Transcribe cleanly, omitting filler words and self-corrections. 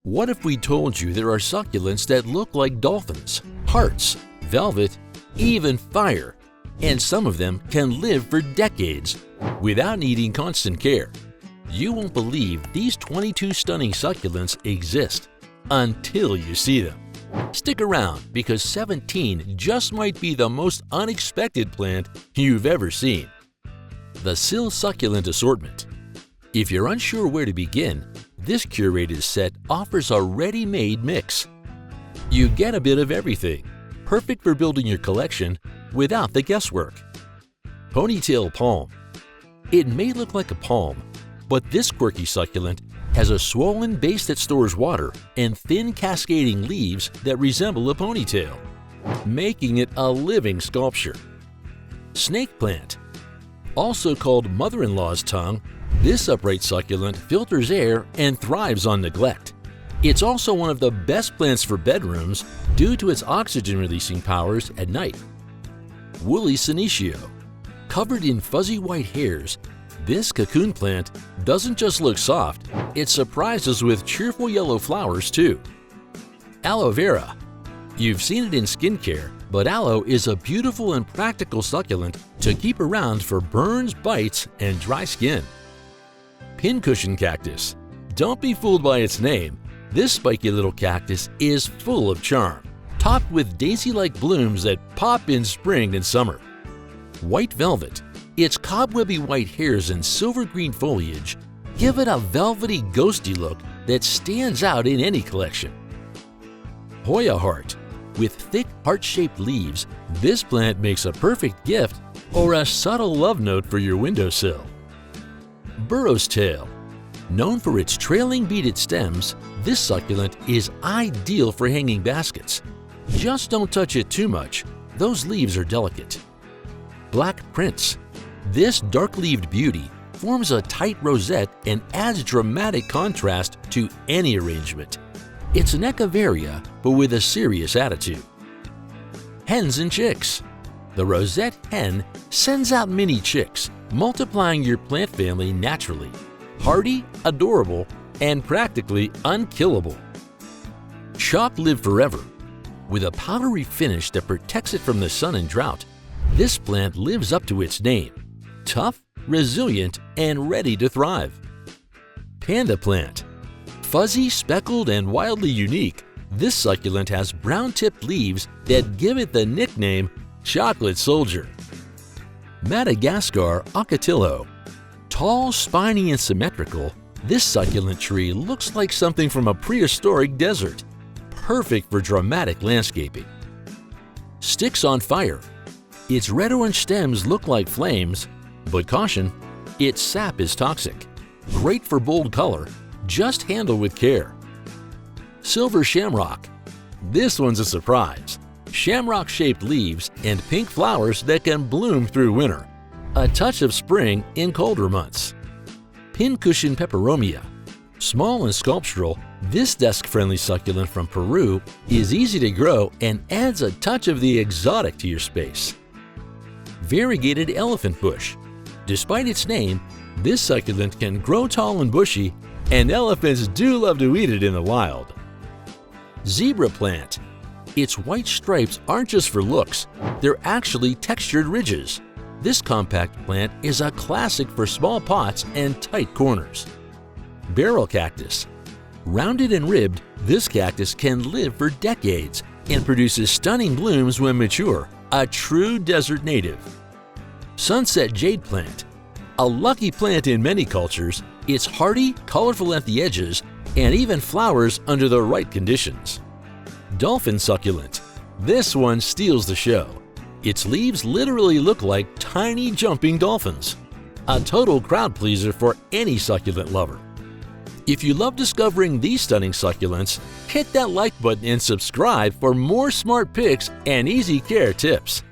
What if we told you there are succulents that look like dolphins, hearts, velvet, even fire, and some of them can live for decades without needing constant care? You won't believe these 22 stunning succulents exist until you see them. Stick around because 17 just might be the most unexpected plant you've ever seen. The Sill Succulent Assortment. If you're unsure where to begin, this curated set offers a ready-made mix. You get a bit of everything, perfect for building your collection without the guesswork. Ponytail Palm. It may look like a palm, but this quirky succulent has a swollen base that stores water and thin cascading leaves that resemble a ponytail, making it a living sculpture. Snake Plant. Also called mother-in-law's tongue, this upright succulent filters air and thrives on neglect. It's also one of the best plants for bedrooms due to its oxygen-releasing powers at night. Woolly Senecio. Covered in fuzzy white hairs, this cocoon plant doesn't just look soft, it surprises with cheerful yellow flowers too. Aloe Vera. You've seen it in skincare, but aloe is a beautiful and practical succulent to keep around for burns, bites, and dry skin. Pincushion Cactus. Don't be fooled by its name. This spiky little cactus is full of charm, topped with daisy-like blooms that pop in spring and summer. White Velvet. Its cobwebby white hairs and silver-green foliage give it a velvety, ghosty look that stands out in any collection. Hoya Heart. With thick heart-shaped leaves, this plant makes a perfect gift or a subtle love note for your windowsill. Burro's Tail. Known for its trailing beaded stems, this succulent is ideal for hanging baskets. Just don't touch it too much, those leaves are delicate. Black Prince. This dark-leaved beauty forms a tight rosette and adds dramatic contrast to any arrangement. It's an Echeveria, but with a serious attitude. Hens and Chicks. The rosette hen sends out mini chicks, multiplying your plant family naturally. Hardy, adorable, and practically unkillable. Chalk Live Forever. With a powdery finish that protects it from the sun and drought, this plant lives up to its name. Tough, resilient, and ready to thrive. Panda Plant. Fuzzy, speckled, and wildly unique, this succulent has brown-tipped leaves that give it the nickname Chocolate Soldier. Madagascar Ocotillo. Tall, spiny, and symmetrical, this succulent tree looks like something from a prehistoric desert, perfect for dramatic landscaping. Sticks on Fire. Its red-orange stems look like flames, but caution, its sap is toxic. Great for bold color, just handle with care. Silver Shamrock. This one's a surprise. Shamrock-shaped leaves and pink flowers that can bloom through winter. A touch of spring in colder months. Pincushion Peperomia. Small and sculptural, this desk-friendly succulent from Peru is easy to grow and adds a touch of the exotic to your space. Variegated Elephant Bush. Despite its name, this succulent can grow tall and bushy, and elephants do love to eat it in the wild. Zebra Plant. Its white stripes aren't just for looks, they're actually textured ridges. This compact plant is a classic for small pots and tight corners. Barrel Cactus. Rounded and ribbed, this cactus can live for decades and produces stunning blooms when mature, a true desert native. Sunset Jade Plant. A lucky plant in many cultures, it's hardy, colorful at the edges, and even flowers under the right conditions. Dolphin Succulent. This one steals the show. Its leaves literally look like tiny jumping dolphins. A total crowd pleaser for any succulent lover. If you love discovering these stunning succulents, hit that like button and subscribe for more smart picks and easy care tips.